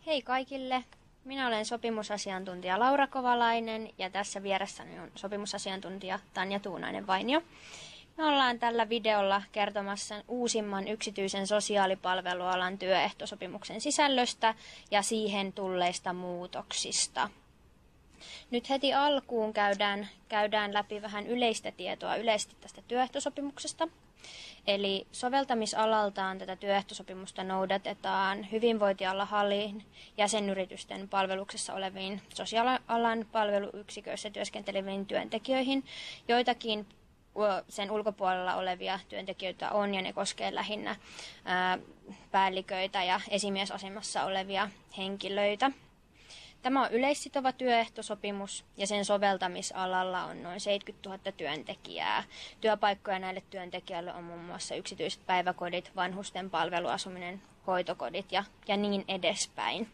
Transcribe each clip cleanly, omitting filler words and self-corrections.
Hei kaikille! Minä olen sopimusasiantuntija Laura Kovalainen ja tässä vieressäni on sopimusasiantuntija Tanja Tuunainen-Vainio. Me ollaan tällä videolla kertomassa uusimman yksityisen sosiaalipalvelualan työehtosopimuksen sisällöstä ja siihen tulleista muutoksista. Nyt heti alkuun käydään läpi vähän yleistä tietoa yleisesti tästä työehtosopimuksesta. Eli soveltamisalaltaan tätä työehtosopimusta noudatetaan hyvinvointialan HALin jäsenyritysten palveluksessa oleviin sosiaalialan palveluyksiköissä työskenteleviin työntekijöihin. Joitakin sen ulkopuolella olevia työntekijöitä on ja ne koskee lähinnä päälliköitä ja esimiesasemassa olevia henkilöitä. Tämä on yleissitova työehtosopimus ja sen soveltamisalalla on noin 70 000 työntekijää. Työpaikkoja näille työntekijöille on muun muassa yksityiset päiväkodit, vanhusten palveluasuminen, hoitokodit ja niin edespäin.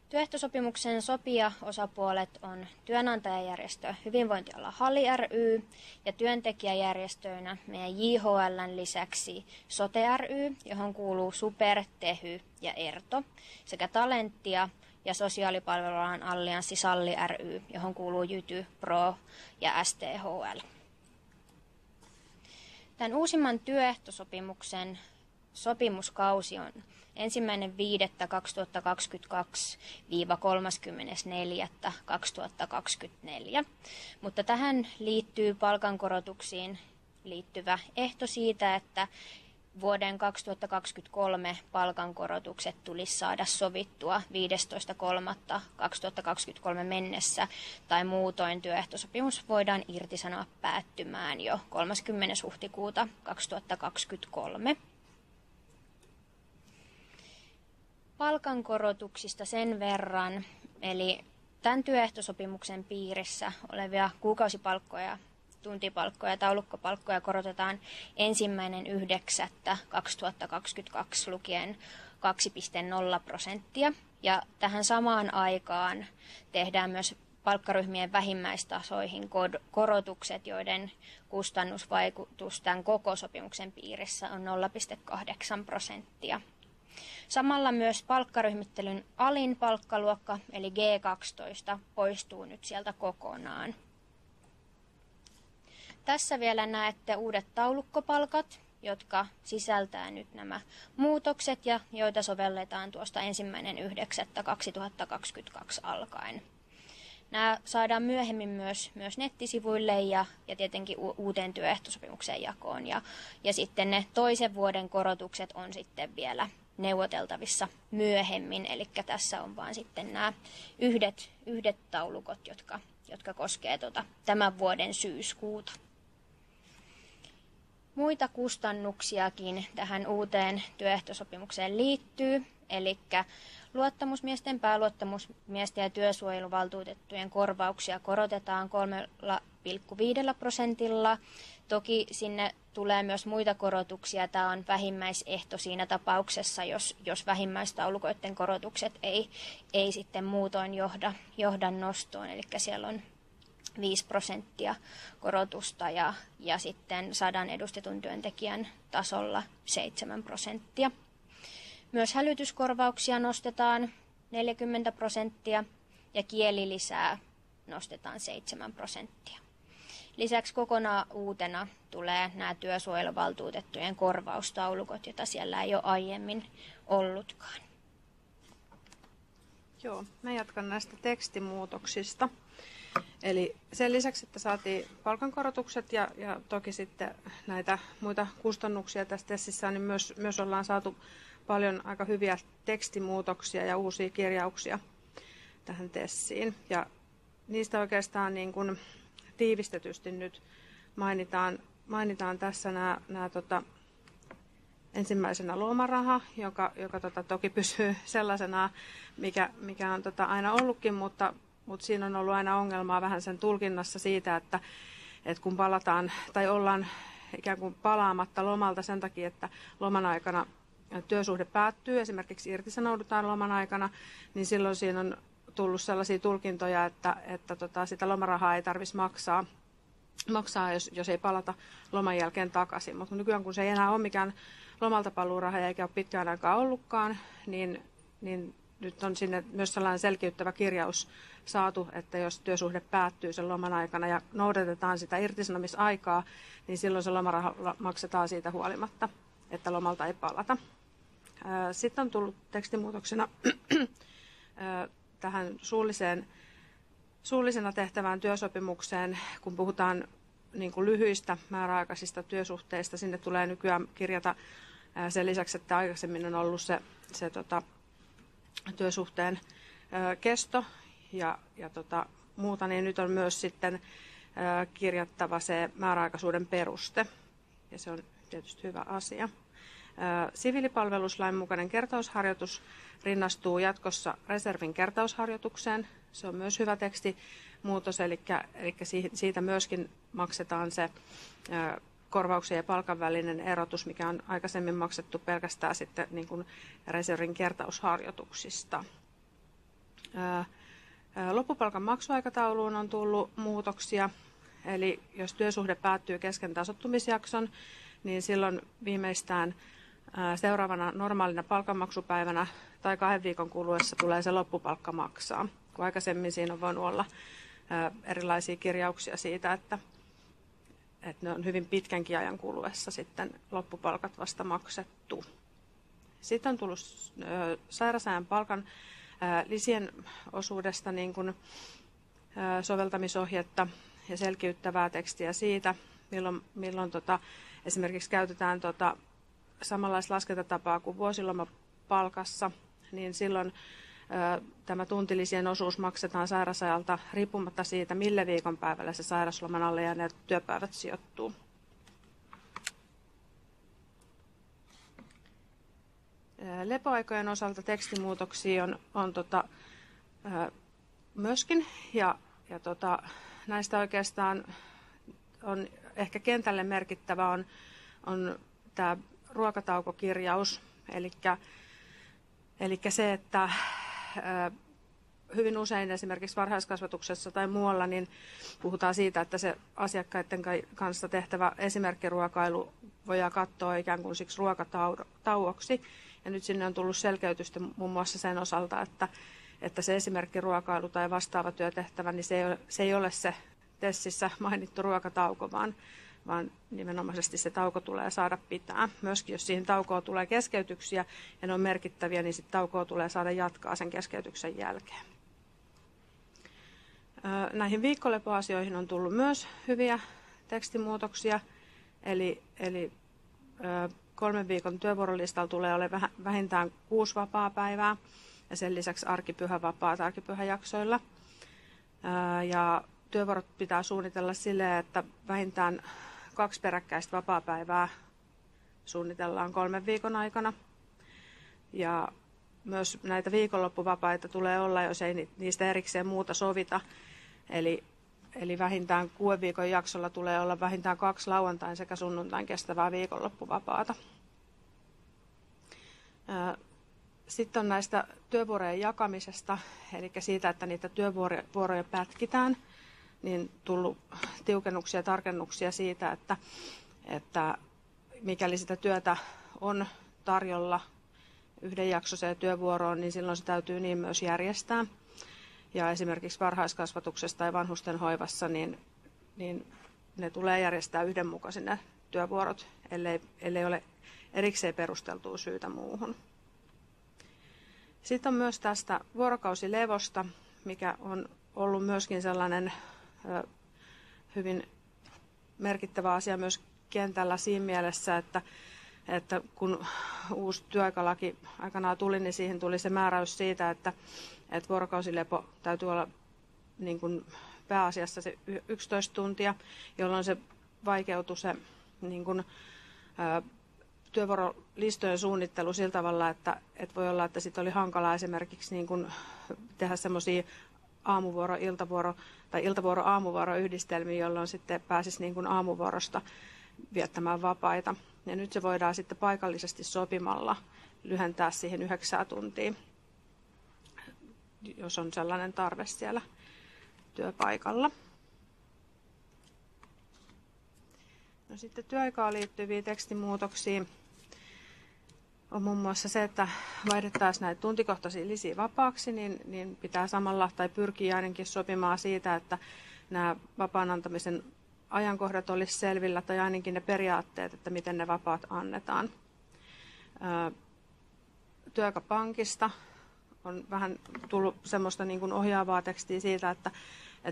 Työehtosopimuksen sopijaosapuolet on työnantajajärjestö Hyvinvointialan HALI ry ja työntekijäjärjestöinä meidän JHL:n lisäksi SOTE ry, johon kuuluu SuPer, Tehy ja ERTO, sekä Talentia ja sosiaalipalvelualan allianssi SALLI ry, johon kuuluu Jyty, Pro ja STHL. Tämän uusimman työehtosopimuksen sopimuskausi on 1.5.2022–30.4.2024, mutta tähän liittyy palkankorotuksiin liittyvä ehto siitä, että vuoden 2023 palkankorotukset tulisi saada sovittua 15.3.2023 mennessä tai muutoin työehtosopimus voidaan irtisanoa päättymään jo 30. huhtikuuta 2023. Palkankorotuksista sen verran, eli tämän työehtosopimuksen piirissä olevia kuukausipalkkoja, tuntipalkkoja ja taulukkopalkkoja korotetaan 1.9.2022 lukien 2,0%. Ja tähän samaan aikaan tehdään myös palkkaryhmien vähimmäistasoihin korotukset, joiden kustannusvaikutus tämän koko sopimuksen piirissä on 0,8%. Samalla myös palkkaryhmittelyn alin palkkaluokka, eli G12, poistuu nyt sieltä kokonaan. Tässä vielä näette uudet taulukkopalkat, jotka sisältää nyt nämä muutokset ja joita sovelletaan tuosta 1.9.2022 alkaen. Nämä saadaan myöhemmin myös nettisivuille ja tietenkin uuteen työehtosopimukseen jakoon. Ja sitten ne toisen vuoden korotukset on sitten vielä neuvoteltavissa myöhemmin, eli tässä on vaan sitten nämä yhdet taulukot, jotka koskee tämän vuoden syyskuuta. Muita kustannuksiakin tähän uuteen työehtosopimukseen liittyy, eli luottamusmiesten, pääluottamusmiesten ja työsuojeluvaltuutettujen korvauksia korotetaan 3,5%. Toki sinne tulee myös muita korotuksia. Tämä on vähimmäisehto siinä tapauksessa, jos vähimmäistaulukoiden korotukset ei sitten muutoin johda nostoon. Eli siellä on 5% korotusta ja sitten 100 edustetun työntekijän tasolla 7%. Myös hälytyskorvauksia nostetaan 40% ja kielilisää nostetaan 7%. Lisäksi kokonaan uutena tulee nämä työsuojeluvaltuutettujen korvaustaulukot, joita siellä ei ole aiemmin ollutkaan. Joo, mä jatkan näistä tekstimuutoksista. Eli sen lisäksi, että saatiin palkankorotukset ja toki sitten näitä muita kustannuksia tässä testissä, niin myös ollaan saatu paljon aika hyviä tekstimuutoksia ja uusia kirjauksia tähän tessiin. Ja niistä oikeastaan niin kuin tiivistetysti nyt mainitaan tässä nämä ensimmäisenä lomaraha, joka toki pysyy sellaisena, mikä on aina ollutkin, mutta siinä on ollut aina ongelmaa vähän sen tulkinnassa siitä, että kun palataan tai ollaan ikään kuin palaamatta lomalta sen takia, että loman aikana työsuhde päättyy, esimerkiksi irtisanoudutaan loman aikana, niin silloin siinä on tullut sellaisia tulkintoja, että sitä lomarahaa ei tarvitsisi maksaa jos ei palata loman jälkeen takaisin. Mutta nykyään kun se ei enää ole mikään lomalta paluurahoja eikä ole pitkään aikaa ollutkaan, niin nyt on sinne myös sellainen selkiyttävä kirjaus saatu, että jos työsuhde päättyy sen loman aikana ja noudatetaan sitä irtisanomisaikaa, niin silloin se lomaraha maksetaan siitä huolimatta, että lomalta ei palata. Sitten on tullut tekstimuutoksena tähän suullisena tehtävään työsopimukseen, kun puhutaan niin kuin lyhyistä määräaikaisista työsuhteista, sinne tulee nykyään kirjata sen lisäksi, että aikaisemmin on ollut se työsuhteen kesto ja muuta, niin nyt on myös sitten kirjattava se määräaikaisuuden peruste, ja se on tietysti hyvä asia. Siviilipalveluslain mukainen kertausharjoitus rinnastuu jatkossa reservin kertausharjoitukseen. Se on myös hyvä tekstimuutos, eli siitä myöskin maksetaan se korvauksen ja palkan välinen erotus, mikä on aikaisemmin maksettu pelkästään sitten niin kuin reservin kertausharjoituksista. Loppupalkan maksuaikatauluun on tullut muutoksia, eli jos työsuhde päättyy kesken tasoittumisjakson, niin silloin viimeistään seuraavana normaalina palkanmaksupäivänä tai 2 viikon kuluessa tulee se loppupalkka maksaa. Kun aikaisemmin siinä on voinut olla erilaisia kirjauksia siitä, että ne on hyvin pitkänkin ajan kuluessa sitten loppupalkat vasta maksettu. Sitten on tullut sairausajan palkan lisien osuudesta niin kuin soveltamisohjetta ja selkiyttävää tekstiä siitä, milloin esimerkiksi käytetään samanlaista laskentatapaa kuin vuosilomapalkassa, niin silloin tämä tuntilisien osuus maksetaan sairausajalta riippumatta siitä, mille viikonpäivällä se sairausloman alle jääneet työpäivät sijoittuu. Lepoaikojen osalta tekstimuutoksia on myöskin, ja näistä oikeastaan on ehkä kentälle merkittävä on tämä ruokataukokirjaus, eli se, että hyvin usein esimerkiksi varhaiskasvatuksessa tai muualla niin puhutaan siitä, että se asiakkaiden kanssa tehtävä esimerkkiruokailu voidaan katsoa ikään kuin siksi ruokatauoksi. Ja nyt sinne on tullut selkeytystä muun muassa sen osalta, että se esimerkkiruokailu tai vastaava työtehtävä, niin se ei ole se TESissä mainittu ruokatauko, vaan nimenomaisesti se tauko tulee saada pitää. Myöskin jos siihen taukoon tulee keskeytyksiä ja ne on merkittäviä, niin sitten taukoa tulee saada jatkaa sen keskeytyksen jälkeen. Näihin viikkolepoasioihin on tullut myös hyviä tekstimuutoksia, eli 3 viikon työvuorolistalla tulee olemaan vähintään 6 vapaapäivää ja sen lisäksi arkipyhävapaat arkipyhäjaksoilla. Ja työvuorot pitää suunnitella silleen, että vähintään 2 peräkkäistä vapaapäivää suunnitellaan 3 viikon aikana. Ja myös näitä viikonloppuvapaita tulee olla, jos ei niistä erikseen muuta sovita. Eli vähintään 6 viikon jaksolla tulee olla vähintään 2 lauantain sekä sunnuntain kestävää viikonloppuvapaata. Sitten on näistä työvuorojen jakamisesta, eli siitä, että niitä työvuoroja pätkitään, niin tullut tiukennuksia ja tarkennuksia siitä, että mikäli sitä työtä on tarjolla yhdenjaksoiseen työvuoroon, niin silloin se täytyy niin myös järjestää. Ja esimerkiksi varhaiskasvatuksessa tai vanhusten hoivassa, niin ne tulee järjestää yhdenmukaisina työvuorot, ellei ole erikseen perusteltua syytä muuhun. Sitten on myös tästä vuorokausilevosta, mikä on ollut myöskin sellainen hyvin merkittävä asia myös kentällä siinä mielessä, että kun uusi työaikalaki aikanaan tuli, niin siihen tuli se määräys siitä, että vuorokausilepo täytyy olla niin kuin pääasiassa se 11 tuntia, jolloin se vaikeutui se niin kuin, työvuorolistojen suunnittelu sillä tavalla, että voi olla, että sit oli hankalaa esimerkiksi niin kuin tehdä semmoisia aamuvuoro, iltavuoro tai iltavuoro-aamuvuoro yhdistelmiä, jolloin sitten pääsisi niin kuin aamuvuorosta viettämään vapaita. Ja nyt se voidaan sitten paikallisesti sopimalla lyhentää siihen 9 tuntia, jos on sellainen tarve siellä työpaikalla. No sitten työaikaan liittyviä tekstimuutoksia. on muun muassa se, että vaihdettaisiin näitä tuntikohtaisia lisiä vapaaksi, niin pitää samalla tai pyrkiä ainakin sopimaan siitä, että nämä vapaan antamisen ajankohdat olisi selvillä tai ainakin ne periaatteet, että miten ne vapaat annetaan. Työaikapankista on vähän tullut semmoista niin kuin ohjaavaa tekstiä siitä, että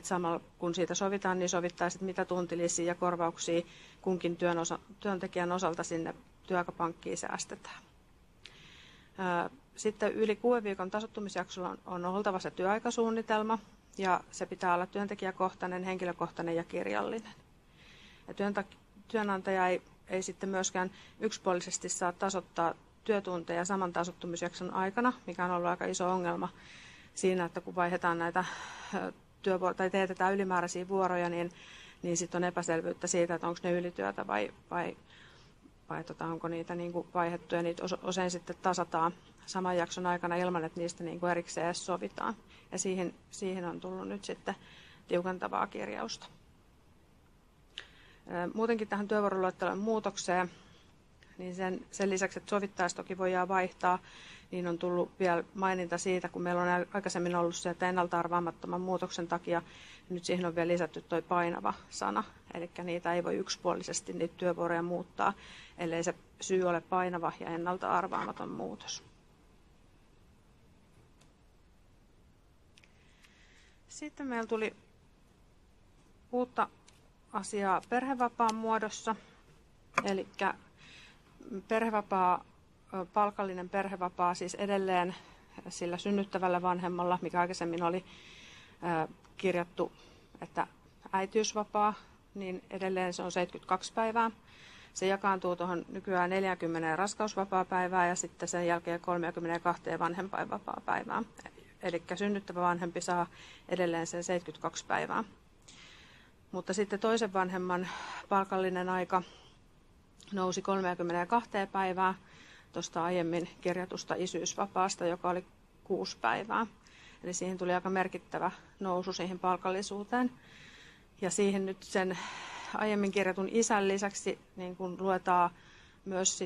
samalla kun siitä sovitaan, niin sovittaisiin, mitä tuntilisiä ja korvauksia kunkin työntekijän osalta sinne työaikapankkiin säästetään. Sitten yli 6 viikon tasoittumisjaksolla on oltava se työaikasuunnitelma ja se pitää olla työntekijäkohtainen, henkilökohtainen ja kirjallinen. Ja työnantaja ei sitten myöskään yksipuolisesti saa tasoittaa työtunteja saman tasoittumisjakson aikana, mikä on ollut aika iso ongelma siinä, että kun vaihdetaan näitä tai teetetään ylimääräisiä vuoroja, niin sitten on epäselvyyttä siitä, että onko ne ylityötä vai onko niitä niin kuin vaihdettu, ja niitä usein sitten tasataan saman jakson aikana ilman, että niistä niin kuin erikseen edes sovitaan. Ja siihen on tullut nyt sitten tiukentavaa kirjausta. Muutenkin tähän työvuoroluettelon muutokseen, niin sen lisäksi, että sovittaisi toki voidaan vaihtaa, niin on tullut vielä maininta siitä, kun meillä on aikaisemmin ollut se, että ennalta arvaamattoman muutoksen takia, nyt siihen on vielä lisätty tuo painava sana, eli niitä ei voi yksipuolisesti niitä työvuoroja muuttaa, ellei se syy ole painava ja ennalta arvaamaton muutos. Sitten meillä tuli uutta asiaa perhevapaan muodossa, eli palkallinen perhevapaa siis edelleen sillä synnyttävällä vanhemmalla, mikä aikaisemmin oli kirjattu, että äitiysvapaa, niin edelleen se on 72 päivää. Se jakaantuu tuohon nykyään 40 raskausvapaapäivää ja sitten sen jälkeen 32 vanhempainvapaapäivää. Eli synnyttävä vanhempi saa edelleen sen 72 päivää. Mutta sitten toisen vanhemman palkallinen aika nousi 32 päivää tuosta aiemmin kirjatusta isyysvapaasta, joka oli 6 päivää. Eli siihen tuli aika merkittävä nousu siihen palkallisuuteen. Ja siihen nyt sen aiemmin kirjatun isän lisäksi niin kun luetaan myös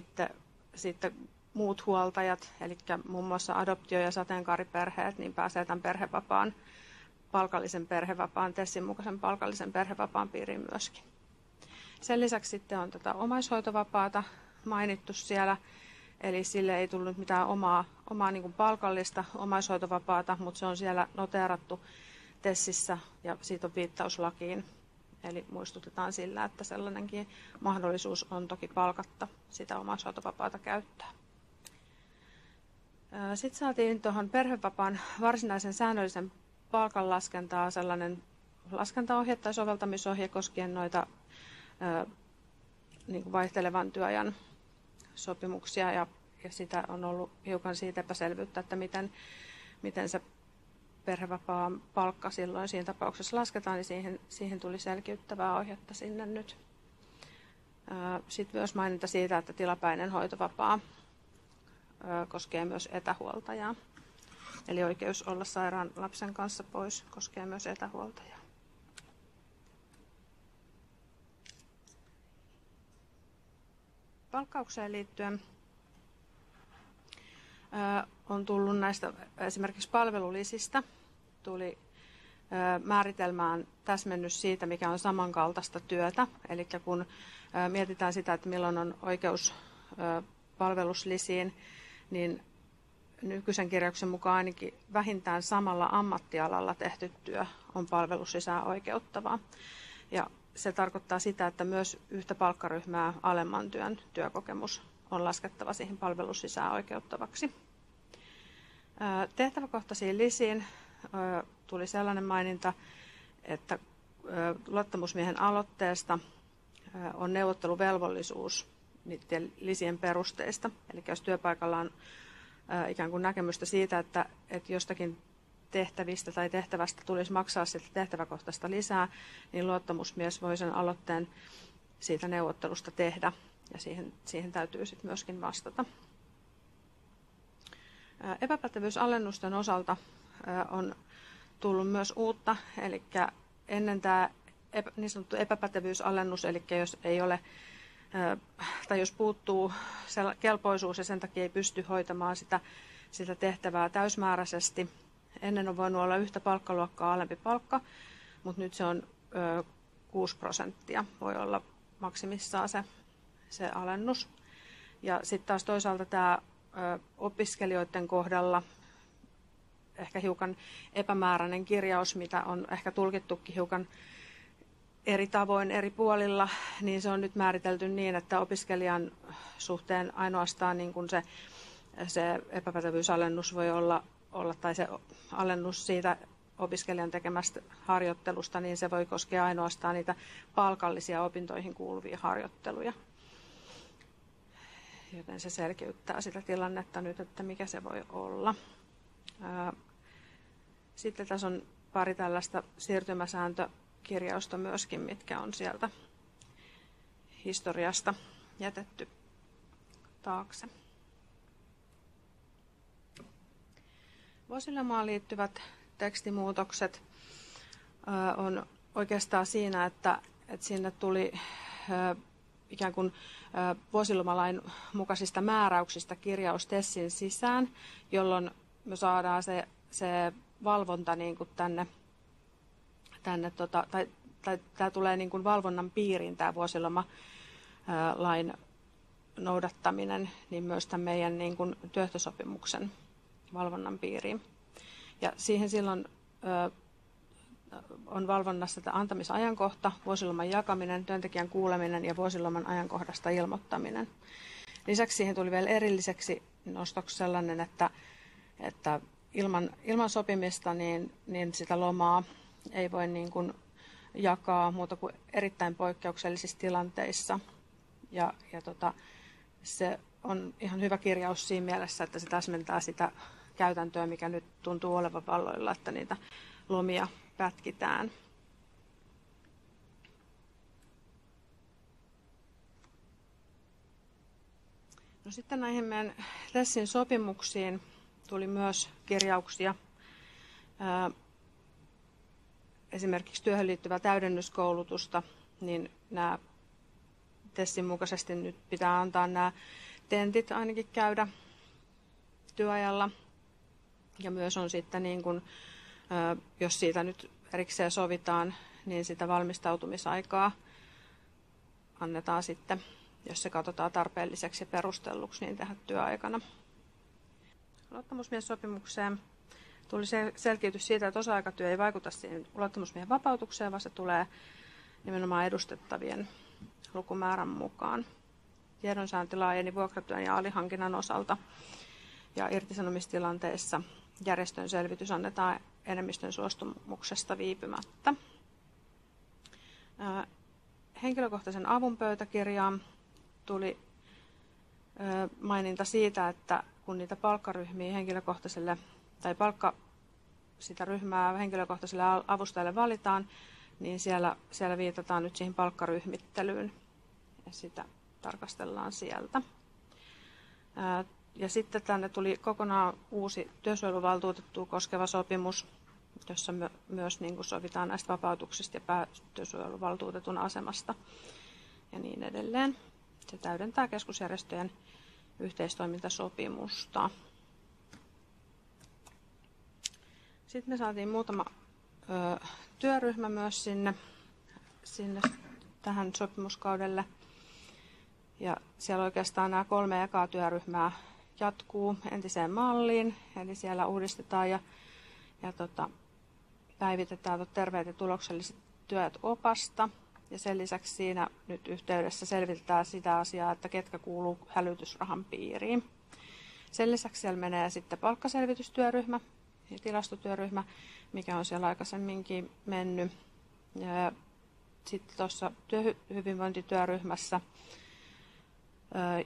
sitten muut huoltajat, eli muun muassa adoptio- ja sateenkaariperheet, niin pääsee tämän palkallisen perhevapaan, TESin mukaisen palkallisen perhevapaan piiriin myöskin. Sen lisäksi sitten on tätä omaishoitovapaata mainittu siellä, eli sille ei tullut mitään omaa niin kuin palkallista omaishoitovapaata, mutta se on siellä noteerattu TESissä ja siitä on viittaus lakiin. Eli muistutetaan sillä, että sellainenkin mahdollisuus on toki palkatta sitä omaishoitovapaata käyttää. Sitten saatiin tuohon perhevapaan varsinaisen säännöllisen palkanlaskentaa sellainen laskentaohje tai soveltamisohje koskien noita niin kuin vaihtelevan työajan sopimuksia ja sitä on ollut hiukan siitä epäselvyyttä, että miten se perhevapaan palkka silloin siinä tapauksessa lasketaan, niin siihen tuli selkiyttävää ohjetta sinne nyt. Sitten myös maininta siitä, että tilapäinen hoitovapaa koskee myös etähuoltajaa. Eli oikeus olla sairaan lapsen kanssa pois koskee myös etähuoltajaa. Palkkaukseen liittyen on tullut näistä esimerkiksi palvelulisistä. Tuli määritelmään täsmennys siitä, mikä on samankaltaista työtä. Eli kun mietitään sitä, että milloin on oikeus palveluslisiin, niin nykyisen kirjauksen mukaan ainakin vähintään samalla ammattialalla tehty työ on palveluslisään oikeuttavaa. Ja se tarkoittaa sitä, että myös yhtä palkkaryhmää alemman työn työkokemus on laskettava siihen palveluslisään oikeuttavaksi. Tehtäväkohtaisiin lisiin tuli sellainen maininta, että luottamusmiehen aloitteesta on neuvotteluvelvollisuus niiden lisien perusteista. Eli jos työpaikalla on ikään kuin näkemystä siitä, että jostakin tehtävistä tai tehtävästä tulisi maksaa sitä tehtäväkohtaista lisää, niin luottamusmies voi sen aloitteen siitä neuvottelusta tehdä ja siihen täytyy sitten myöskin vastata. Epäpätevyysalennusten osalta on tullut myös uutta, eli ennen tämä niin sanottu epäpätevyysalennus, eli jos ei ole tai jos puuttuu kelpoisuus ja sen takia ei pysty hoitamaan sitä tehtävää täysmääräisesti. Ennen on voinut olla yhtä palkkaluokkaa alempi palkka, mutta nyt se on 6% voi olla maksimissaan se alennus. Ja sitten taas toisaalta tämä opiskelijoiden kohdalla ehkä hiukan epämääräinen kirjaus, mitä on ehkä tulkittukin hiukan eri tavoin eri puolilla, niin se on nyt määritelty niin, että opiskelijan suhteen ainoastaan niin kuin se epäpätevyysalennus voi olla tai se alennus siitä opiskelijan tekemästä harjoittelusta, niin se voi koskea ainoastaan niitä palkallisia opintoihin kuuluvia harjoitteluja. Joten se selkeyttää sitä tilannetta nyt, että mikä se voi olla. Sitten tässä on pari tällaista siirtymäsääntökirjausta myöskin, mitkä on sieltä historiasta jätetty taakse. Vuosilomaan liittyvät tekstimuutokset on oikeastaan siinä, että sinne tuli ikään kuin vuosilomalain mukaisista määräyksistä kirjaus TESin sisään, jolloin me saadaan se valvonta niin kuin tänne tai tämä tulee niin kuin valvonnan piiriin, tämä vuosilomalain noudattaminen, niin myös tämän meidän niin kuin työehtosopimuksen valvonnan piiriin. Ja siihen silloin on valvonnassa antamisajankohta, vuosiloman jakaminen, työntekijän kuuleminen ja vuosiloman ajankohdasta ilmoittaminen. Lisäksi siihen tuli vielä erilliseksi nostoksi sellainen, että ilman sopimista niin sitä lomaa ei voi niin kuin jakaa muuta kuin erittäin poikkeuksellisissa tilanteissa. Ja se on ihan hyvä kirjaus siinä mielessä, että se täsmentää sitä käytäntöä, mikä nyt tuntuu olevan valloilla, että niitä lomia pätkitään. No sitten näihin meidän TESin sopimuksiin tuli myös kirjauksia. Esimerkiksi työhön liittyvää täydennyskoulutusta, niin nämä TESin mukaisesti nyt pitää antaa nämä tentit ainakin käydä työajalla. Ja myös on sitten, niin kun, jos siitä nyt erikseen sovitaan, niin sitä valmistautumisaikaa annetaan sitten, jos se katsotaan tarpeelliseksi ja perustelluksi, niin tehdä työaikana. Luottamusmiessopimukseen tuli selkiytys siitä, että osa-aikatyö ei vaikuta siihen luottamusmiehen vapautukseen, vaan se tulee nimenomaan edustettavien lukumäärän mukaan. Tiedonsaanti laajeni vuokratyön ja alihankinnan osalta ja irtisanomistilanteessa järjestön selvitys annetaan enemmistön suostumuksesta viipymättä. Henkilökohtaisen avun pöytäkirjaan tuli maininta siitä, että kun niitä palkkaryhmiä henkilökohtaiselle tai sitä ryhmää henkilökohtaiselle avustajalle valitaan, niin siellä viitataan nyt siihen palkkaryhmittelyyn ja sitä tarkastellaan sieltä. Ja sitten tänne tuli kokonaan uusi työsuojeluvaltuutettua koskeva sopimus, jossa myös niin kuin sovitaan näistä vapautuksista ja päätyösuojeluvaltuutetun asemasta ja niin edelleen. Se täydentää keskusjärjestöjen yhteistoimintasopimusta. Sitten me saatiin muutama työryhmä myös sinne tähän sopimuskaudelle. Ja siellä oikeastaan nämä 3 ekaa työryhmää jatkuu entiseen malliin, eli siellä uudistetaan ja päivitetään terveet ja tulokselliset työt opasta. Ja sen lisäksi siinä nyt yhteydessä selvitetään sitä asiaa, että ketkä kuuluu hälytysrahan piiriin. Sen lisäksi siellä menee sitten palkkaselvitystyöryhmä ja tilastotyöryhmä, mikä on siellä aikaisemminkin mennyt. Ja sitten tuossa työhyvinvointityöryhmässä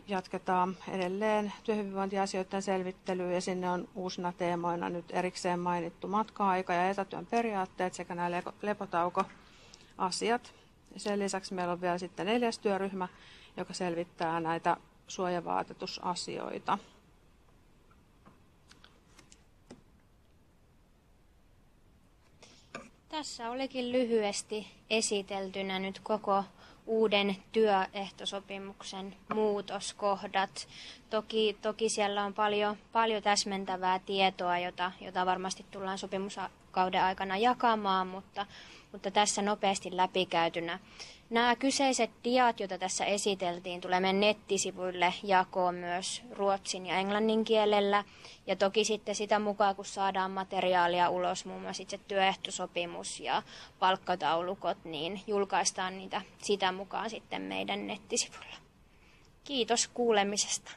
jatketaan edelleen työhyvinvointiasioiden selvittelyä ja sinne on uusina teemoina nyt erikseen mainittu matka-aika ja etätyön periaatteet sekä nämä lepotaukoasiat. Sen lisäksi meillä on vielä sitten 4. työryhmä, joka selvittää näitä suojavaatetusasioita. Tässä olikin lyhyesti esiteltynä nyt koko uuden työehtosopimuksen muutoskohdat. Toki siellä on paljon täsmentävää tietoa, jota varmasti tullaan sopimuskauden aikana jakamaan, mutta tässä nopeasti läpikäytynä. Nämä kyseiset diat, joita tässä esiteltiin, tulee meidän nettisivuille jakoon myös ruotsin ja englannin kielellä. Ja toki sitten sitä mukaan, kun saadaan materiaalia ulos, muun muassa itse työehtosopimus ja palkkataulukot, niin julkaistaan niitä sitä mukaan sitten meidän nettisivulla. Kiitos kuulemisesta.